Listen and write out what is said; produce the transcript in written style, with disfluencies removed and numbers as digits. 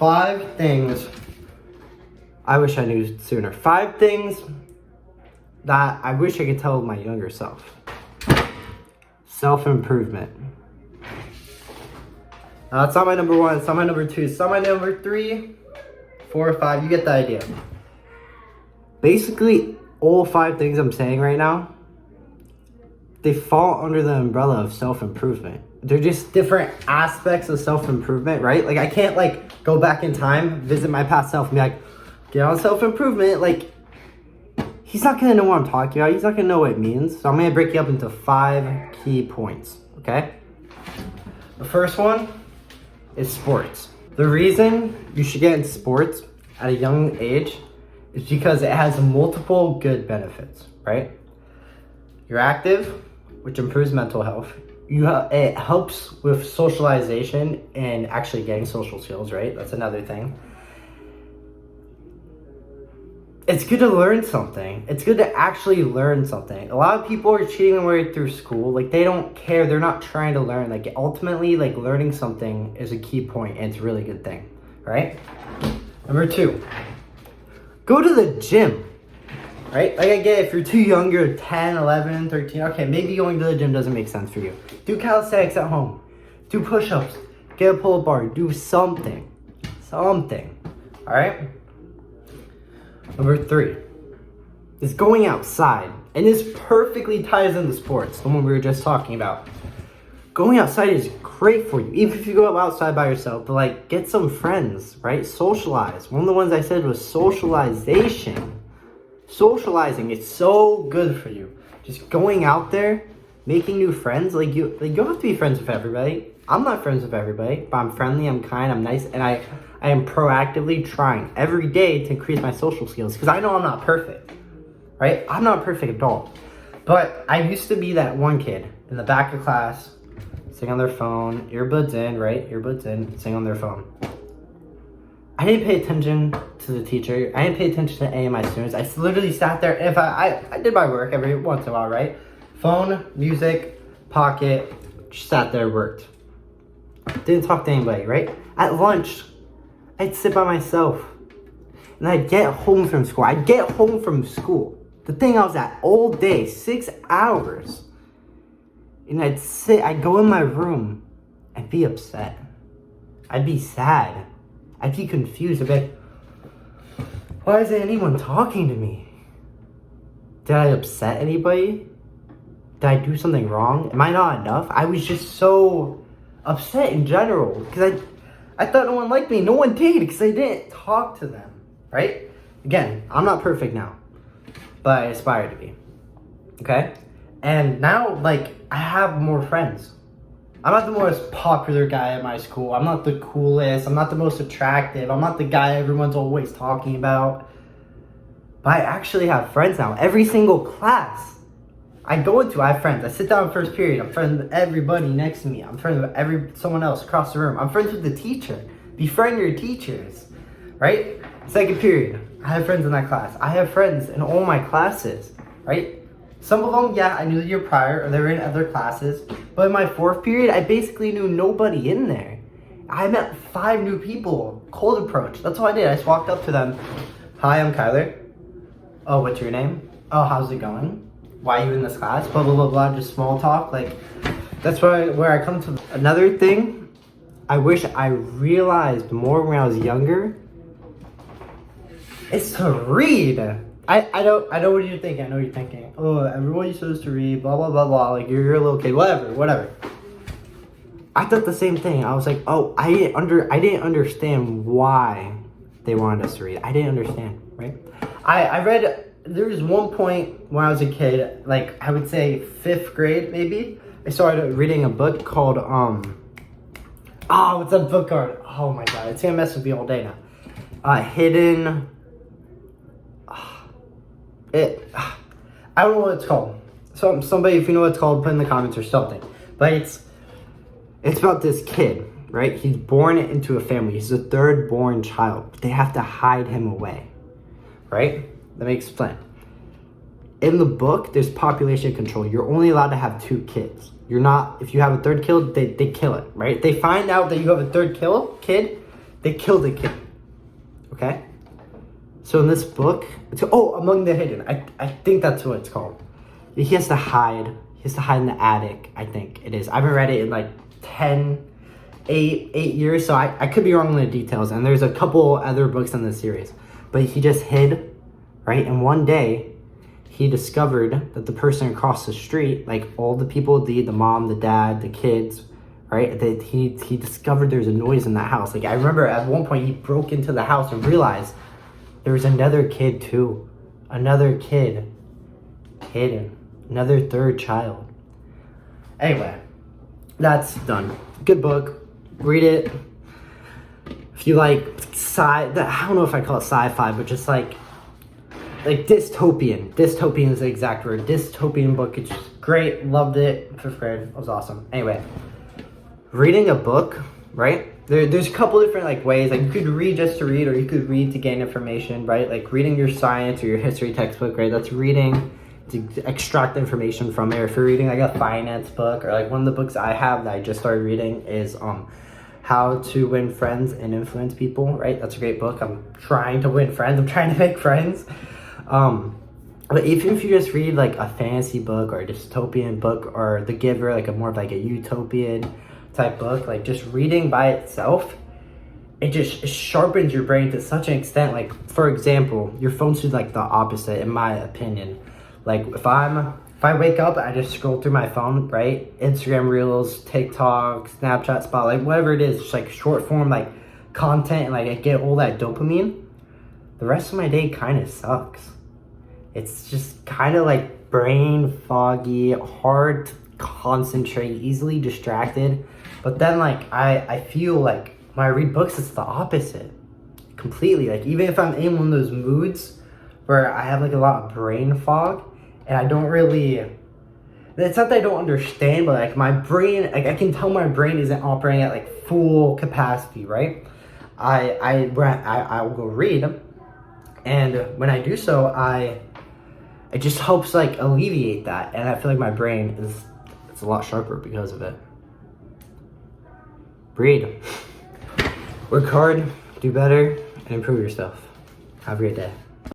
5 things I wish I knew sooner. 5 things that I wish I could tell my younger self. Self-improvement. It's not my number 1, it's not my number 2, it's not my number 3, 4, or 5. You get the idea. Basically, all 5 things I'm saying right now, they fall under the umbrella of self-improvement. They're just different aspects of self-improvement, right? Like, I can't, like, go back in time, visit my past self, and be like, get on self-improvement. Like, he's not gonna know what I'm talking about. He's not gonna know what it means. So I'm gonna break you up into 5 key points, okay? The first one is sports. The reason you should get into sports at a young age is because it has multiple good benefits, right? You're active, which improves mental health. It helps with socialization and actually getting social skills, right? That's another thing. It's good to learn something. It's good to actually learn something. A lot of people are cheating their way through school. Like, they don't care. They're not trying to learn. Like, ultimately, like, learning something is a key point, and it's a really good thing, right? Number 2, go to the gym, right? Like, I get it, if you're too young, you're 10, 11, 13. Okay, maybe going to the gym doesn't make sense for you. Do calisthenics at home. Do push-ups. Get a pull-up bar. Do something. Something, all right? Number 3 is going outside. And this perfectly ties into sports, the one we were just talking about. Going outside is great for you. Even if you go outside by yourself, but like, get some friends, right? Socialize. One of the ones I said was socialization. Socializing, it's so good for you. Just going out there, making new friends. Like, you don't have to be friends with everybody. I'm not friends with everybody, but I'm friendly, I'm kind, I'm nice, and I am proactively trying every day to increase my social skills, because I know I'm not perfect, right? I'm not perfect at all. But I used to be that one kid in the back of class, sitting on their phone, earbuds in, right? Earbuds in, sitting on their phone. I didn't pay attention to the teacher. I didn't pay attention to any of my students. I literally sat there. If I did my work every once in a while, right? Phone, music, pocket, just sat there, worked. Didn't talk to anybody, right? At lunch, I'd sit by myself. And I'd get home from school. The thing I was at all day, 6 hours. And I'd go in my room and be upset. I'd be sad. I'd be confused. I'd be like, why isn't anyone talking to me? Did I upset anybody? Did I do something wrong? Am I not enough? I was just so upset in general, because I thought no one liked me. No one did, because I didn't talk to them, right? Again, I'm not perfect now, but I aspire to be, okay? And now, like, I have more friends. I'm not the most popular guy at my school. I'm not the coolest. I'm not the most attractive. I'm not the guy everyone's always talking about. But I actually have friends now. Every single class I go into, I have friends. I sit down first period. I'm friends with everybody next to me. I'm friends with someone else across the room. I'm friends with the teacher. Befriend your teachers, right? Second period, I have friends in that class. I have friends in all my classes, right? Some of them, yeah, I knew the year prior, or they were in other classes. But in my 4th period, I basically knew nobody in there. I met 5 new people, cold approach. That's all I did. I just walked up to them. Hi, I'm Kyler. Oh, what's your name? Oh, how's it going? Why are you in this class? Blah, blah, blah, blah. Just small talk. Like, that's where I come to. Another thing I wish I realized more when I was younger is to read. I know what you're thinking. I know what you're thinking. Oh, everyone's supposed to read, blah, blah, blah, blah. Like, you're a little kid. Whatever. I thought the same thing. I was like, oh, I didn't understand why they wanted us to read. I didn't understand, right? I read, there was one point when I was a kid, like, I would say 5th grade, maybe. I started reading a book called, what's that book called? Oh my God, it's gonna mess with me all day now. Hidden, I don't know what it's called. So somebody, if you know what it's called, put in the comments or something. But it's about this kid, right? He's born into a family. He's the 3rd born child. They have to hide him away, right? Let me explain. In the book, there's population control. You're only allowed to have 2 kids. You're not, if you have a 3rd kid, they kill it, right? They find out that you have a 3rd kid, They killed a kid. Okay? So in this book, Among the Hidden. I think that's what it's called. He has to hide. He has to hide in the attic, I think it is. I haven't read it in like 8 years, so I could be wrong on the details. And there's a couple other books in this series. But he just hid, right? And one day, he discovered that the person across the street, like all the people, the mom, the dad, the kids, right? That he discovered there's a noise in that house. Like I remember at one point he broke into the house and realized there was another kid too. Another kid hidden. Another third child. Anyway, that's done. Good book. Read it. If you like I don't know if I call it sci-fi, but just like dystopian. Dystopian is the exact word. Dystopian book. It's just great. Loved it. 5th grade. It was awesome. Anyway, reading a book, right? There's a couple different like ways. Like you could read just to read, or you could read to gain information, right? Like reading your science or your history textbook, right? That's reading to extract information from it. Or if you're reading like a finance book, or like one of the books I have that I just started reading is How to Win Friends and Influence People, right? That's a great book. I'm trying to win friends. I'm trying to make friends. But even if you just read like a fantasy book or a dystopian book, or The Giver, like a more of like a utopian type book, like just reading by itself, it sharpens your brain to such an extent. Like for example, your phone should like the opposite, in my opinion. Like if I wake up, I just scroll through my phone, right? Instagram Reels, TikTok, Snapchat, Spotlight, whatever it is, just like short form like content, and like I get all that dopamine. The rest of my day kind of sucks. It's just kind of like brain foggy, hard to concentrate, easily distracted. But then like I feel like when I read books, it's the opposite completely. Like even if I'm in one of those moods where I have like a lot of brain fog, and I don't really, it's not that I don't understand, but like my brain, like I can tell my brain isn't operating at like full capacity, right? I'll go read, and when I do so, it just helps like alleviate that, and I feel like my brain it's a lot sharper because of it. Read, work hard, do better, and improve yourself. Have a great day.